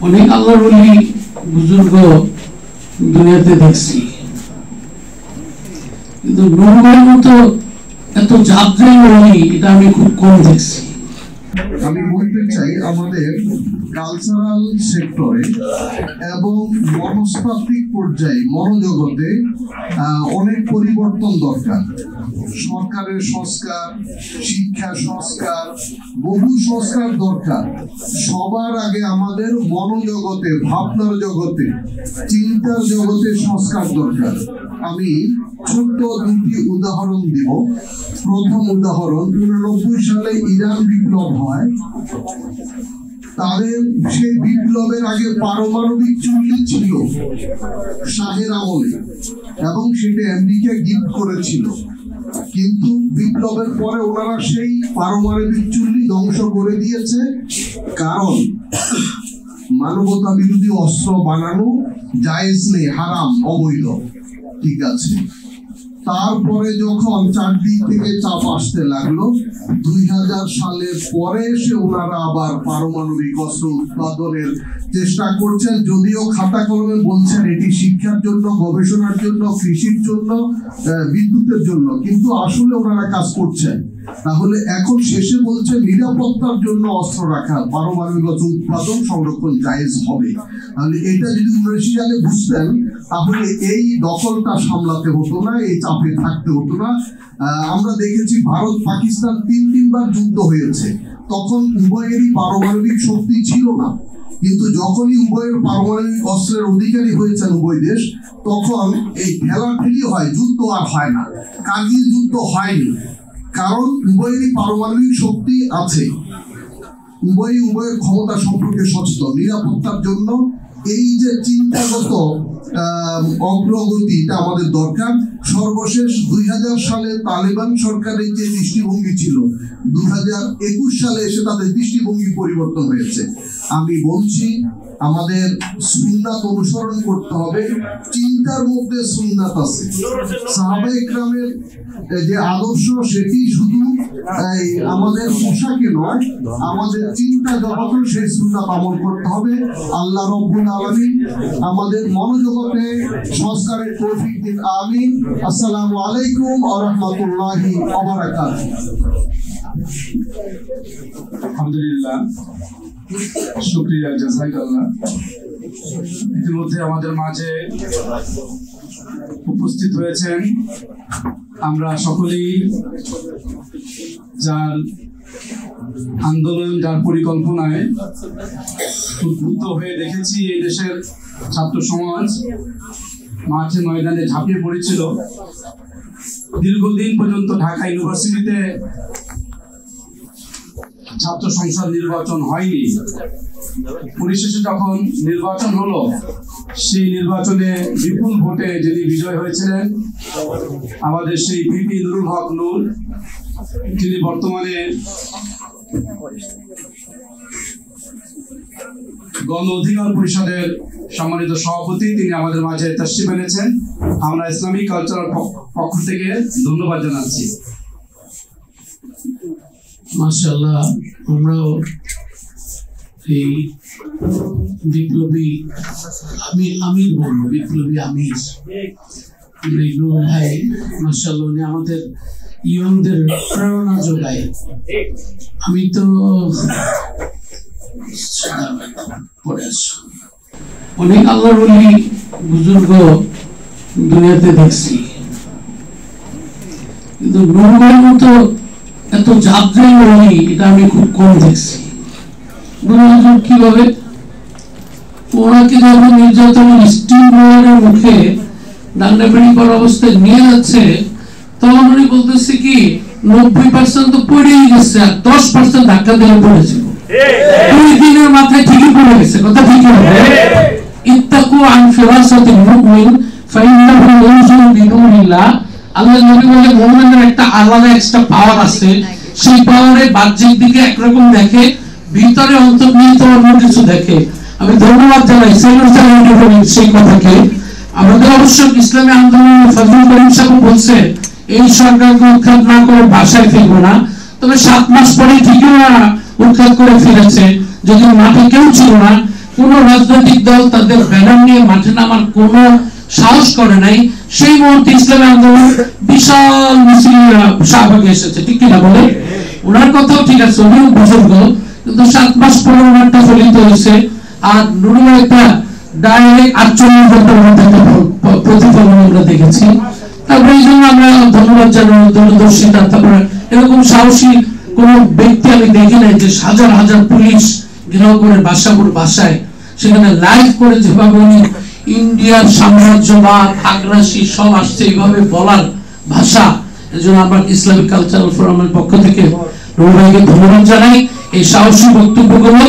অনেক আল্লাহর ওলি বুজুর্গ দুনিয়াতে দেখছি, কিন্তু নবীর মতো এত জাদুই ওলি এটা আমি খুব কম দেখছি। আমি বলতে চাই আমাদের কালচারাল সেক্টরে এবং মনস্তাত্ত্বিক পর্যায়ে মনোজগতে অনেক পরিবর্তন দরকার। সরকারের সংস্কার, শিক্ষা সংস্কার, বহু সংস্কার দরকার। সবার আগে আমাদের মনোজগতে, ভাবনার জগতে, চিন্তার জগতে সংস্কার দরকার। আমি ছোট্ট দুটি উদাহরণ দিব। প্রথম উদাহরণ, 1999 সালে ইরান বিপ্লব হয়। তাদের সেই বিপ্লবের আগে পারমাণবিক চুল্লি ছিল শাহের আমলে, এবং সেটা আমেরিকা গিফট করেছিল। কিন্তু বিপ্লবের পরে ওনারা সেই পারমাণবিক চুল্লি ধ্বংস করে দিয়েছে, কারণ মানবতা বিরোধী অস্ত্র বানানো জায়েজ নেই, হারাম, অবৈধ। ঠিক আছে, তারপরে যখন চারদিক থেকে চাপ আসতে লাগলো, 2000 সালের পরে এসে ওনারা আবার পারমাণবিক অস্ত্র উৎপাদনের চেষ্টা করছেন। যদিও খাতা কলমে বলছেন এটি শিক্ষার জন্য, গবেষণার জন্য, কৃষির জন্য, বিদ্যুতের জন্য, কিন্তু আসলে ওনারা কাজ করছেন। তাহলে এখন শেষে বলছে নিরাপত্তার জন্য অস্ত্র রাখা, পারমাণবিক অস্ত্র উৎপাদন সংরক্ষণ জায়েজ হবে। তাহলে এটা যদি 19 সালে বুঝতেন, তাহলে এই দখলটা সামলাতে হতো না, এই চাপে থাকতে হতো না। আমরা দেখেছি ভারত পাকিস্তান 3 বার যুদ্ধ হয়েছে, তখন উভয়েরই পারমাণবিক শক্তি ছিল না, কিন্তু যখনই উভয়ের পারমাণবিক অস্ত্রের অধিকারী হয়েছেন উভয় দেশ, তখন এই ঠেলাঠেলি হয়, যুদ্ধ আর হয় না। কার্গিল যুদ্ধ হয়নি, কারণ উভয়েরই পারমাণবিক শক্তি আছে, উভয়ের ক্ষমতা সম্পর্কে সচেতন। নিরাপত্তার জন্য এই যে চিন্তাগত অগ্রগতি, এটা আমাদের দরকার। সর্বশেষ 2000 সালে তালেবান সরকারের যে দৃষ্টিভঙ্গি ছিল, 2021 সালে এসে তাদের দৃষ্টিভঙ্গি পরিবর্তন হয়েছে। আমি বলছি আমাদের সুন্নাত অনুসরণ করতে হবে। চিন্তার মধ্যে সুন্নাত আছে, সাহাবায়ে ইকরামের যে আদর্শ, সেটি শুধু আমাদের পোশাকে নয়, আমাদের চিন্তা জগতে সেই সুন্নাত আমল করতে হবে। আল্লাহ রাব্বুল আলামিন আমাদের মনোজগতে সংস্কারের তৌফিক দিন, আমিন। আসসালামু আলাইকুম ওয়া রাহমাতুল্লাহি ওয়া বারাকাতুহু। আলহামদুলিল্লাহ, শুকরিয়া, জাযাকাল্লাহ। ইতিমধ্যে আমাদের মাঝে উপস্থিত হয়েছেন আমরা সকলেই, যার আন্দোলন, যার পরিকল্পনায় উদ্বুদ্ধ হয়ে দেখেছি এই দেশের ছাত্র সমাজ মাঠে ময়দানে ঝাঁপিয়ে পড়েছিল। দীর্ঘদিন পর্যন্ত ঢাকা ইউনিভার্সিটিতে ছাত্র সংসদ নির্বাচন হয়নি। পরিশেষে যখন নির্বাচন হলো, সেই নির্বাচনে বিপুল ভোটে যিনি বিজয় হয়েছিলেন, আমাদের সেই ভিপি নুরুল হক নূর, তিনি বর্তমানে গণ অধিকার পরিষদের সম্মানিত সভাপতি, তিনি আমাদের মাঝে তাশরিফ এনেছেন। আমরা ইসলামিক কালচারাল পক্ষ থেকে ধন্যবাদ জানাচ্ছি। মাশাআল্লাহ, আমরাও এই বিপ্লবী আমির বলবো, বিপ্লবী আমির নূর ভাই, মাশাআল্লাহ, উনি আমাদের ইয়ংদের প্রেরণা যোগায়। আমি তো পড়ে আছি, অনেক আল্লাহর ওলি বুজুর্গ দুনিয়াতে দেখছি, কিন্তু নবীর মতো এত জাদুই ওলি এটা আমি খুব কম দেখছি। কিভাবে ওনাকে যখন নির্যাতনের স্টিম রোলারের মুখে ডান্ডা বেড়ি করা অবস্থায় নিয়ে যাচ্ছে, তখন উনি বলতেছে কি 90% তো পড়েই গেছে, আর 10% ধাক্কা দিলে পড়েছিল। 2 দিনের মাথায় ঠিকই পড়ে গেছে, কথা ঠিকই হবে। ইত্তাকু আন ফিরাসাতিল মুমিন ফাইন্নাহু ইয়ানজুরু বিনুরিল্লাহ। আল্লাহর নবী বলে মুমিনের একটা আলাদা এক্সট্রা পাওয়ার আছে, সেই পাওয়ারে বাহ্যিক দিকে একরকম দেখে, ভিতরে অন্তর্নিহিত অন্য কিছু দেখে। আমি ধন্যবাদ জানাই সেই কথাকে। আমাদের অবশ্য ইসলামী আন্দোলনের ফজলুল করিম সাহেব বলছে এই সরকারকে উৎখাত না করে ভাষায় ফিরবো না, তবে 7 মাস পরে ঠিকই ওরা উৎখাত করে ফিরেছে। যদি মাঠে কেউ ছিল না, কোন রাজনৈতিক দল তাদের ব্যানার নিয়ে মাঠে নামার কোন সাহস করে নাই। সেই মুহূর্তে ইসলামী আন্দোলন বিশাল মিছিল শাহবাগে এসেছে, ঠিক কিনা বলে? ওনার কথাও ঠিক আছে, উনিও বুজুর্গ, কিন্তু 7 মাস পরে ওনারটা ফলিত হয়েছে। আর নুরুল একটা ডাইরেক্ট 48 ঘন্টার মধ্যে প্রতিফলন আমরা দেখেছি। তারপরে এই জন্য আমরা ধন্যবাদ জানাই দূরদর্শিতা। তারপরে এরকম সাহসী কোন ব্যক্তি আমি দেখি নাই যে হাজার হাজার পুলিশ ঘেরাও করে বাসায় সেখানে লাইভ করে যেভাবে উনি ইন্ডিয়ার সাম্রাজ্যবাদ আগ্রাসী সব আসছে এইভাবে বলার ভাষা। এজন্য আমরা ইসলামিক কালচারাল ফোরামের পক্ষ থেকে নুরুল ভাইকে ধন্যবাদ জানাই এই সাহসী বক্তব্যগুলো।